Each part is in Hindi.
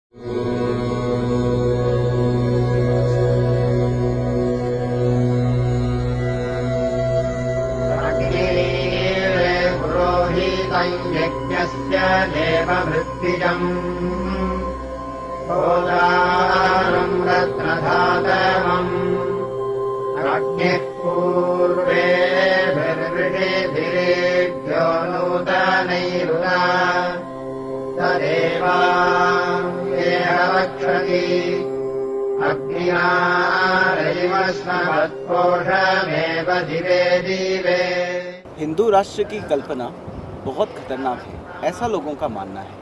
यज्ञस्य देवभृत्तिजम् होदारम् रत्नधातवम् अग्निः पूर्वेभिर्वृषिभिरेभ्यो नूतनैरुना तदेवाङ्गेह वक्षति अग्निनारैव स्मवत्पोषमेव दिवे दिवे। हिंदू राष्ट्र की कल्पना बहुत खतरनाक है, ऐसा लोगों का मानना है।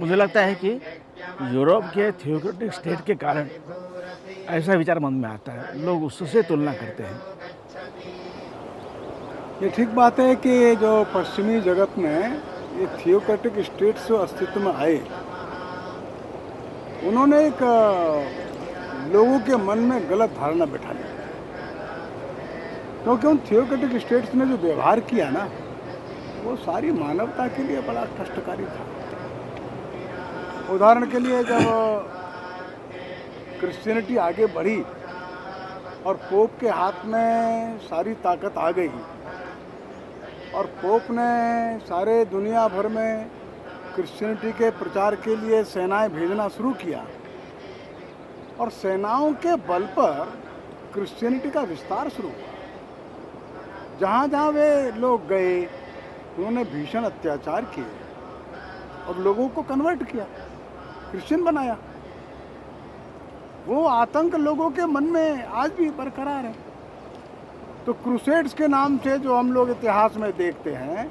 मुझे लगता है कि यूरोप के थियोक्रेटिक स्टेट के कारण ऐसा विचार मन में आता है, लोग उससे तुलना करते हैं। ये ठीक बात है कि जो पश्चिमी जगत में ये थियोक्रेटिक स्टेट्स जो अस्तित्व में आए, उन्होंने एक लोगों के मन में गलत धारणा बैठा ली, क्योंकि उन थियोक्रेटिक स्टेट्स ने जो व्यवहार किया ना, वो सारी मानवता के लिए बड़ा कष्टकारी था। उदाहरण के लिए जब क्रिश्चियनिटी आगे बढ़ी और पोप के हाथ में सारी ताकत आ गई और पोप ने सारे दुनिया भर में क्रिश्चियनिटी के प्रचार के लिए सेनाएं भेजना शुरू किया और सेनाओं के बल पर क्रिश्चियनिटी का विस्तार शुरू हुआ। जहाँ जहाँ वे लोग गए उन्होंने भीषण अत्याचार किए और लोगों को कन्वर्ट किया, क्रिश्चियन बनाया। वो आतंक लोगों के मन में आज भी बरकरार है। तो क्रूसेड्स के नाम से जो हम लोग इतिहास में देखते हैं,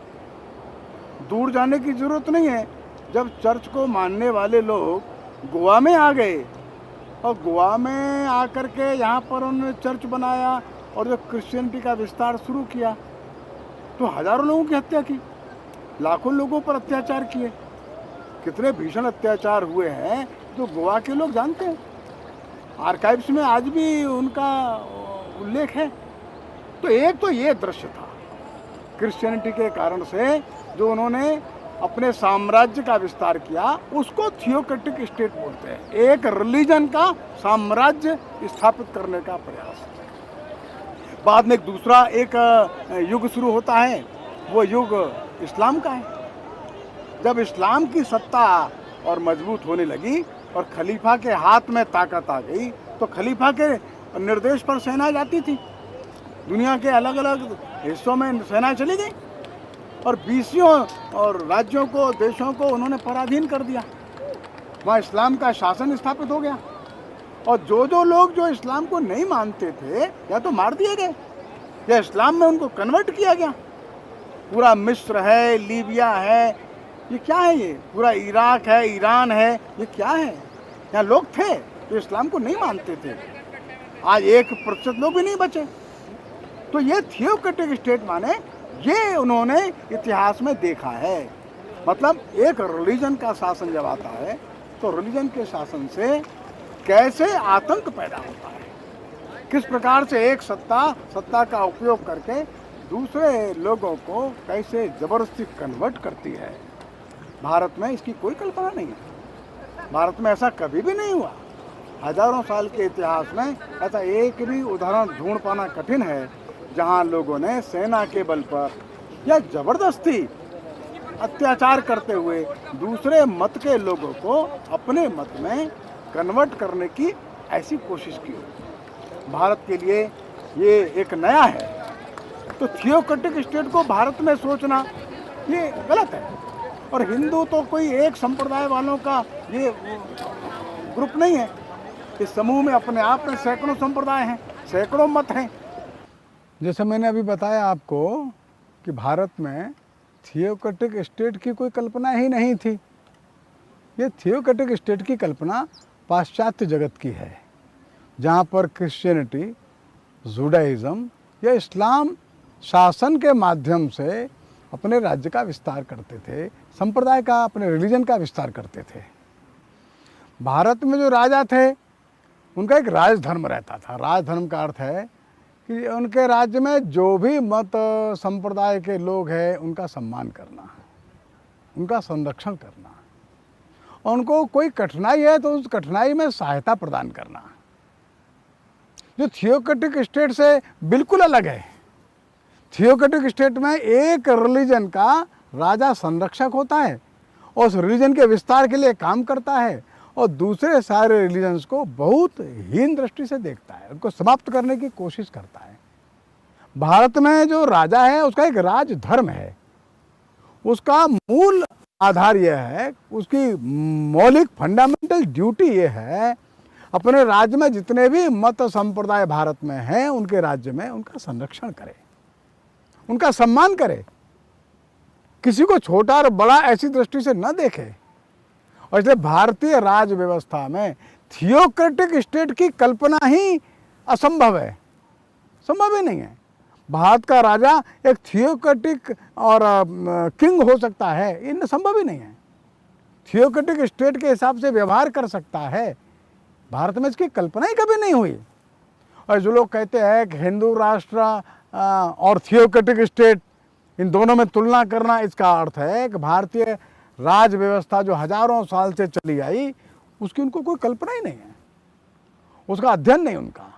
दूर जाने की जरूरत नहीं है। जब चर्च को मानने वाले लोग गोवा में आ गए और गोवा में आकर के यहाँ पर उन्होंने चर्च बनाया और जब क्रिश्चियनिटी का विस्तार शुरू किया तो हजारों लोगों की हत्या की, लाखों लोगों पर अत्याचार किए। कितने भीषण अत्याचार हुए हैं जो गोवा के लोग जानते हैं, आर्काइव्स में आज भी उनका उल्लेख है। तो एक तो ये दृश्य था क्रिश्चियनिटी के कारण से जो उन्होंने अपने साम्राज्य का विस्तार किया, उसको थियोक्रेटिक स्टेट बोलते हैं। एक रिलीजन का साम्राज्य स्थापित करने का प्रयास। बाद में एक दूसरा एक युग शुरू होता है, वो युग इस्लाम का है। जब इस्लाम की सत्ता और मजबूत होने लगी और खलीफा के हाथ में ताकत आ गई, तो खलीफा के निर्देश पर सेना जाती थी। दुनिया के अलग अलग हिस्सों में सेना चली गई और बीसियों और राज्यों को, देशों को उन्होंने पराधीन कर दिया। वहाँ इस्लाम का शासन स्थापित हो गया और जो लोग जो इस्लाम को नहीं मानते थे या तो मार दिए गए या इस्लाम में उनको कन्वर्ट किया गया। पूरा मिस्र है, लीबिया है, ये क्या है? ये पूरा इराक है, ईरान है, ये क्या है? यहाँ लोग थे जो इस्लाम को नहीं मानते थे। आज 1% लोग भी नहीं बचे। तो ये थियोक्रेटिक स्टेट माने ये उन्होंने इतिहास में देखा है। मतलब एक रिलीजन का शासन जब आता है तो रिलीजन के शासन से कैसे आतंक पैदा होता है, किस प्रकार से एक सत्ता का उपयोग करके दूसरे लोगों को कैसे जबरदस्ती कन्वर्ट करती है। भारत में इसकी कोई कल्पना नहीं है। भारत में ऐसा कभी भी नहीं हुआ। हजारों साल के इतिहास में ऐसा एक भी उदाहरण ढूंढ पाना कठिन है जहां लोगों ने सेना के बल पर या जबरदस्ती अत्याचार करते हुए दूसरे मत के लोगों को अपने मत में कन्वर्ट करने की ऐसी कोशिश की हो। भारत के लिए ये एक नया है। तो थियोक्रेटिक स्टेट को भारत में सोचना ये गलत है। और हिंदू तो कोई एक संप्रदाय वालों का ये ग्रुप नहीं है। इस समूह में अपने आप में सैकड़ों संप्रदाय हैं, सैकड़ों मत हैं। जैसे मैंने अभी बताया आपको कि भारत में थियोक्रेटिक स्टेट की कोई कल्पना ही नहीं थी। ये थियोक्रेटिक स्टेट की कल्पना पाश्चात्य जगत की है, जहाँ पर क्रिश्चियनिटी, जुडाइज़म या इस्लाम शासन के माध्यम से अपने राज्य का विस्तार करते थे, संप्रदाय का, अपने रिलीजन का विस्तार करते थे। भारत में जो राजा थे उनका एक राजधर्म रहता था। राजधर्म का अर्थ है कि उनके राज्य में जो भी मत संप्रदाय के लोग हैं उनका सम्मान करना, उनका संरक्षण करना। उनको कोई कठिनाई है तो उस कठिनाई में सहायता प्रदान करना, जो थियोक्रेटिक स्टेट से बिल्कुल अलग है। थियोक्रेटिक स्टेट में एक रिलीजन का राजा संरक्षक होता है और उस रिलीजन के विस्तार के लिए काम करता है और दूसरे सारे रिलीजन्स को बहुत हीन दृष्टि से देखता है, उनको समाप्त करने की कोशिश करता है। भारत में जो राजा है उसका एक राज धर्म है, उसका मूल आधार यह है, उसकी मौलिक फंडामेंटल ड्यूटी यह है अपने राज्य में जितने भी मत संप्रदाय भारत में हैं उनके राज्य में उनका संरक्षण करे, उनका सम्मान करे, किसी को छोटा और बड़ा ऐसी दृष्टि से न देखे। और इसलिए भारतीय राज व्यवस्था में थियोक्रेटिक स्टेट की कल्पना ही असंभव है, संभव ही नहीं है। भारत का राजा एक थियोक्रेटिक और किंग हो सकता है, ये संभव ही नहीं है। थियोक्रेटिक स्टेट के हिसाब से व्यवहार कर सकता है, भारत में इसकी कल्पना ही कभी नहीं हुई। और जो लोग कहते हैं कि हिंदू राष्ट्र और थियोक्रेटिक स्टेट, इन दोनों में तुलना करना, इसका अर्थ है कि भारतीय राज व्यवस्था जो हजारों साल से चली आई उसकी उनको कोई कल्पना ही नहीं है, उसका अध्ययन नहीं उनका।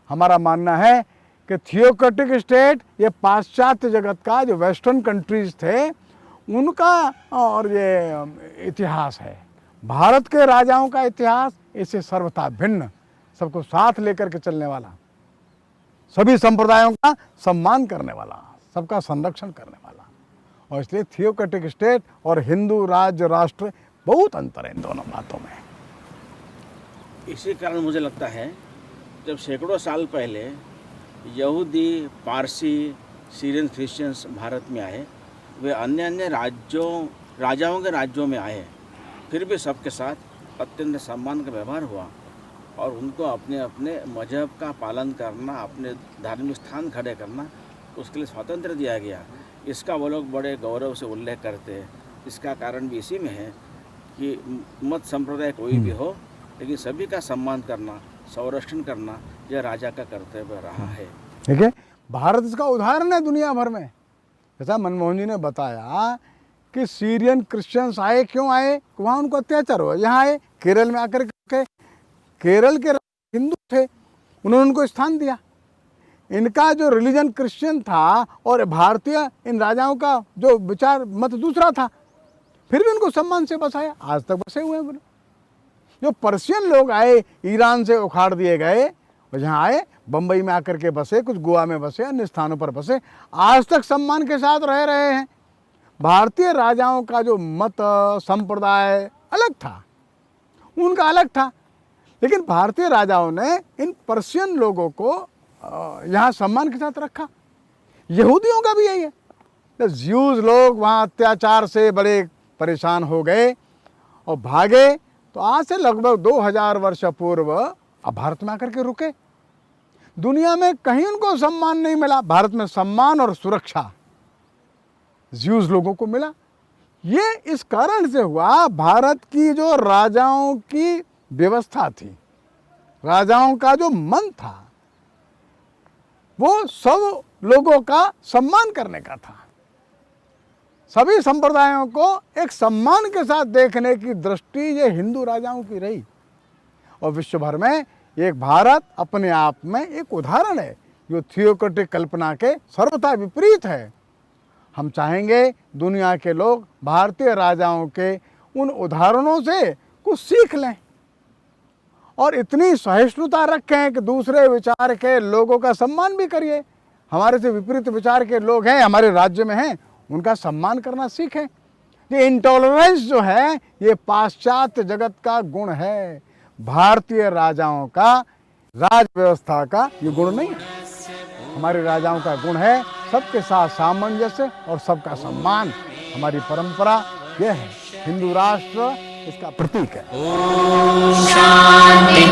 हमारा मानना है कि थियोक्रेटिक स्टेट ये पाश्चात्य जगत का, जो वेस्टर्न कंट्रीज थे उनका और ये इतिहास है। भारत के राजाओं का इतिहास इससे सर्वथा भिन्न, सबको साथ लेकर के चलने वाला, सभी संप्रदायों का सम्मान करने वाला, सबका संरक्षण करने वाला। और इसलिए थियोक्रेटिक स्टेट और हिंदू राज्य राष्ट्र बहुत अंतर है इन दोनों बातों में। इसी कारण मुझे लगता है जब सैकड़ों साल पहले यहूदी, पारसी, सीरियन क्रिश्चियंस भारत में आए, वे अन्य अन्य राजाओं के राज्यों में आए, फिर भी सबके साथ अत्यंत सम्मान का व्यवहार हुआ और उनको अपने अपने मजहब का पालन करना, अपने धार्मिक स्थान खड़े करना, उसके लिए स्वातंत्र्य दिया गया। इसका वो लोग बड़े गौरव से उल्लेख करते हैं। इसका कारण भी इसी में है कि मत संप्रदाय कोई भी हो, लेकिन सभी का सम्मान करना, संरक्षण करना यह राजा का कर्तव्य रहा है। ठीक है, भारत इसका उदाहरण है दुनिया भर में। जैसा मनमोहन जी ने बताया कि सीरियन क्रिश्चियंस आए, क्यों आए? वहाँ उनको अत्याचार हुआ, यहाँ आए, केरल में आकर के, केरल के हिंदू थे, उन्होंने उनको स्थान दिया। इनका जो रिलीजन क्रिश्चियन था और भारतीय इन राजाओं का जो विचार मत दूसरा था, फिर भी उनको सम्मान से बसाया, आज तक बसे हुए हैं। जो पर्शियन लोग आए, ईरान से उखाड़ दिए गए और यहाँ आए, बम्बई में आकर के बसे, कुछ गोवा में बसे, अन्य स्थानों पर बसे, आज तक सम्मान के साथ रह रहे हैं। भारतीय राजाओं का जो मत संप्रदाय अलग था, उनका अलग था, लेकिन भारतीय राजाओं ने इन पर्शियन लोगों को यहाँ सम्मान के साथ रखा। यहूदियों का भी यही है। तो ज्यूज लोग वहाँ अत्याचार से बड़े परेशान हो गए और भागे, तो आज से लगभग 2000 वर्ष पूर्व अब भारत में आकर के रुके। दुनिया में कहीं उनको सम्मान नहीं मिला, भारत में सम्मान और सुरक्षा ज्यूज लोगों को मिला। ये इस कारण से हुआ, भारत की जो राजाओं की व्यवस्था थी, राजाओं का जो मन था, वो सब लोगों का सम्मान करने का था। सभी संप्रदायों को एक सम्मान के साथ देखने की दृष्टि ये हिंदू राजाओं की रही। और विश्व भर में एक भारत अपने आप में एक उदाहरण है जो थियोक्रेटिक कल्पना के सर्वथा विपरीत है। हम चाहेंगे दुनिया के लोग भारतीय राजाओं के उन उदाहरणों से कुछ सीख लें और इतनी सहिष्णुता रखें कि दूसरे विचार के लोगों का सम्मान भी करिए। हमारे से विपरीत विचार के लोग हैं, हमारे राज्य में हैं, उनका सम्मान करना सीखें। ये इंटॉलरेंस जो है, ये पाश्चात्य जगत का गुण है, भारतीय राजाओं का, राज व्यवस्था का ये गुण नहीं है। हमारे राजाओं का गुण है सबके साथ सामंजस्य और सबका सम्मान। हमारी परंपरा यह है, हिंदू राष्ट्र इसका प्रतीक है। शांति।